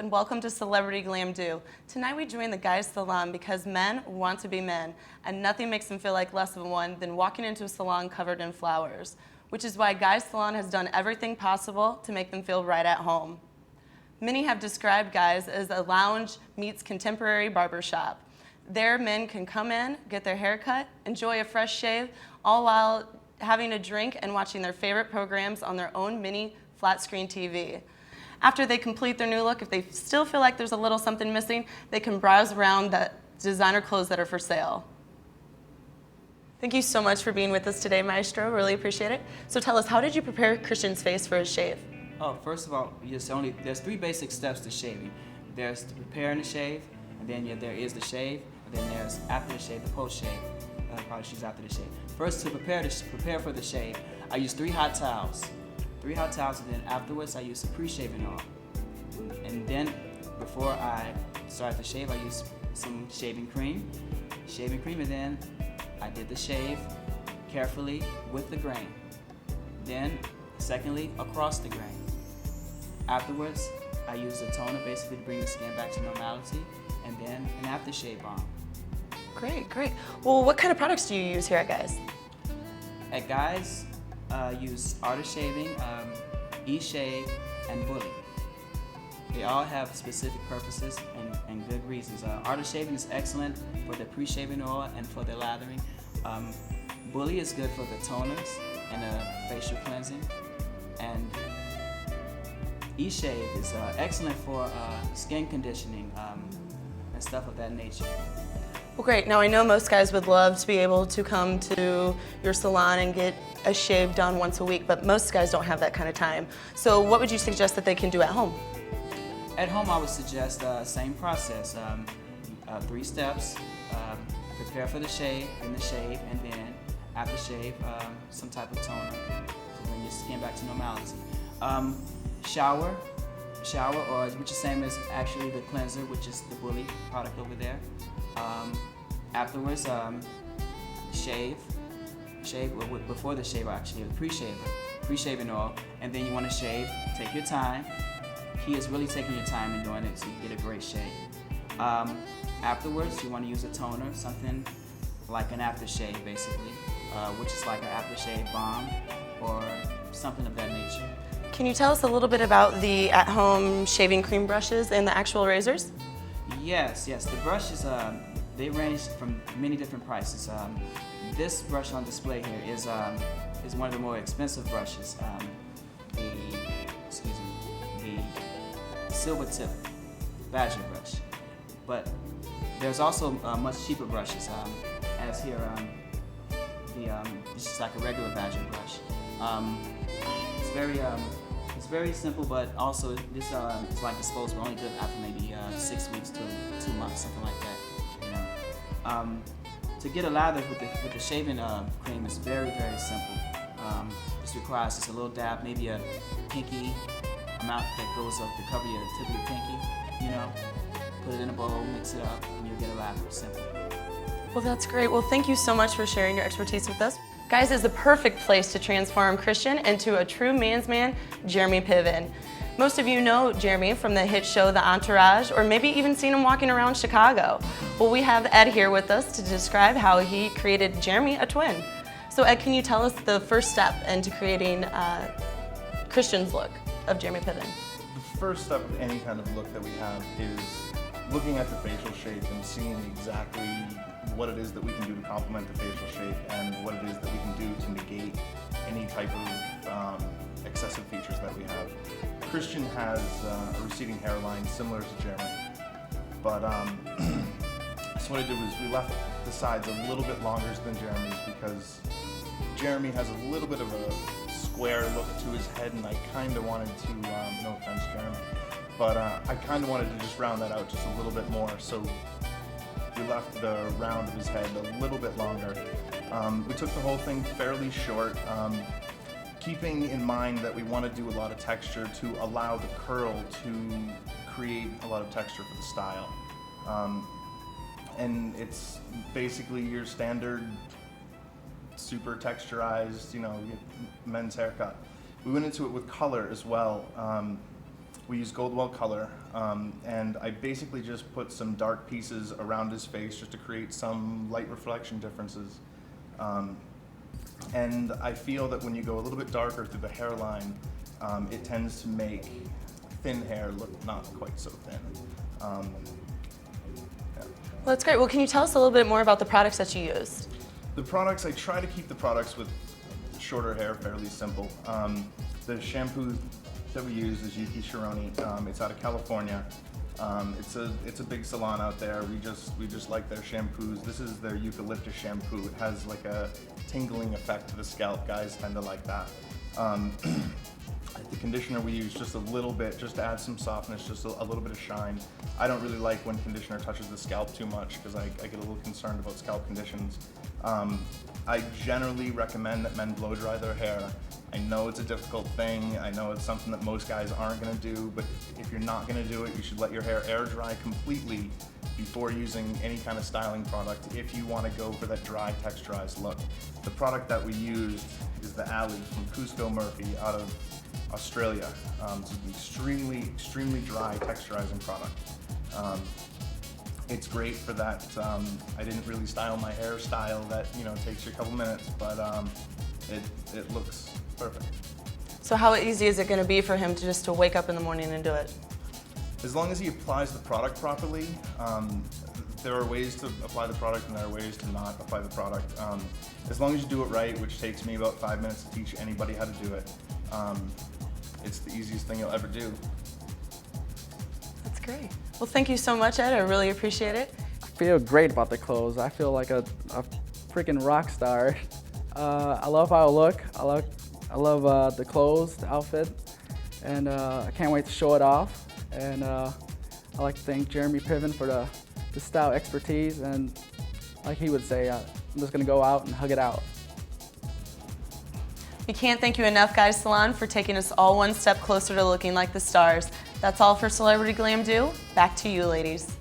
and welcome to Celebrity Glam Do. Tonight we join the Guise salon because men want to be men, and nothing makes them feel like less of one than walking into a salon covered in flowers, which is why Guise Salon has done everything possible to make them feel right at home. Many have described Guise as a lounge meets contemporary barbershop. There, men can come in, get their hair cut, enjoy a fresh shave, all while having a drink and watching their favorite programs on their own mini flat screen TV. After they complete their new look, if they still feel like there's a little something missing, they can browse around the designer clothes that are for sale. Thank you so much for being with us today, Maestro. Really appreciate it. So tell us, how did you prepare Christian's face for his shave? Oh, first of all, there's 3 basic steps to shaving. There's the preparing the shave, and then there is the shave, and then there's after the shave, the post-shave. Probably she's after the shave. First, to prepare for the shave, I use 3 hot towels. 3 hot towels, and then afterwards I use a pre-shaving oil. And then before I start the shave, I use some shaving cream, and then I did the shave carefully with the grain. Then, secondly, across the grain. Afterwards, I use a toner basically to bring the skin back to normality, and then an aftershave balm. Great, great. Well, what kind of products do you use here at Guise? At Guise, use Artist Shaving, E-Shave, and Bully. They all have specific purposes and good reasons. Artist Shaving is excellent for the pre-shaving oil and for the lathering. Bully is good for the toners and facial cleansing. And E-Shave is excellent for skin conditioning and stuff of that nature. Well, great. Now, I know most guys would love to be able to come to your salon and get a shave done once a week, but most guys don't have that kind of time. So what would you suggest that they can do at home? At home, I would suggest same process, 3 steps. Prepare for the shave, and then after shave, some type of toner to bring your skin back to normality. Shower, or which is same as actually the cleanser, which is the Bully product over there. Afterwards, shave before the shave actually, the pre-shaving oil, and then you want to shave. Take your time. He is really taking your time in doing it, so you get a great shave. Afterwards, you want to use a toner, something like an aftershave basically, which is like an aftershave balm or something of that nature. Can you tell us a little bit about the at-home shaving cream brushes and the actual razors? Yes. The brushes, they range from many different prices. This brush on display here is one of the more expensive brushes. The silver tip badger brush. But there's also much cheaper brushes, as here, this is like a regular badger brush. It's very simple, but also this is like disposable, only good after maybe 6 weeks to 2 months, something like that. You know, to get a lather with the shaving cream is very simple. This requires just a little dab, maybe a pinky amount that goes up to cover your tip of your pinky. You know, put it in a bowl, mix it up, and you'll get a lather. Simple. Well, that's great. Well, thank you so much for sharing your expertise with us. Guise is the perfect place to transform Christian into a true man's man, Jeremy Piven. Most of you know Jeremy from the hit show The Entourage, or maybe even seen him walking around Chicago. Well, we have Ed here with us to describe how he created Jeremy a twin. So Ed, can you tell us the first step into creating Christian's look of Jeremy Piven? The first step of any kind of look that we have is looking at the facial shape and seeing exactly what it is that we can do to complement the facial shape and what it is that we can do to negate any type of excessive features that we have. Christian has a receding hairline similar to Jeremy, but so what I did was we left the sides a little bit longer than Jeremy's because Jeremy has a little bit of a square look to his head, and I kind of wanted to, no offense Jeremy, but I kind of wanted to just round that out just a little bit more, so we left the round of his head a little bit longer. We took the whole thing fairly short, keeping in mind that we want to do a lot of texture to allow the curl to create a lot of texture for the style. And it's basically your standard super texturized, men's haircut. We went into it with color as well. We use Goldwell color, and I basically just put some dark pieces around his face just to create some light reflection differences. And I feel that when you go a little bit darker through the hairline, it tends to make thin hair look not quite so thin. Yeah. Well, that's great. Well, can you tell us a little bit more about the products that you used? The products, I try to keep the products with shorter hair fairly simple. The shampoo that we use is Yuki Shironi. It's out of California. It's a big salon out there. We just like their shampoos. This is their eucalyptus shampoo. It has like a tingling effect to the scalp. Guys tend to like that. The conditioner we use just a little bit, just to add some softness, just a little bit of shine. I don't really like when conditioner touches the scalp too much because I get a little concerned about scalp conditions. I generally recommend that men blow dry their hair. I know it's a difficult thing. I know it's something that most guys aren't gonna do, but if you're not gonna do it, you should let your hair air dry completely before using any kind of styling product if you wanna go for that dry, texturized look. The product that we used is the Alley from Cusco Murphy out of Australia. It's an extremely dry texturizing product. It's great for that. I didn't really style my hairstyle that takes you a couple minutes, but it looks perfect. So how easy is it going to be for him to wake up in the morning and do it? As long as he applies the product properly, there are ways to apply the product and there are ways to not apply the product. As long as you do it right, which takes me about 5 minutes to teach anybody how to do it, it's the easiest thing you'll ever do. That's great. Well, thank you so much, Ed. I really appreciate it. I feel great about the clothes. I feel like a freaking rock star. I love how I look. I love the clothes, the outfit, and I can't wait to show it off. And I'd like to thank Jeremy Piven for the style expertise, and like he would say, I'm just gonna go out and hug it out. We can't thank you enough, Guise Salon, for taking us all one step closer to looking like the stars. That's all for Celebrity Glam Do. Back to you, ladies.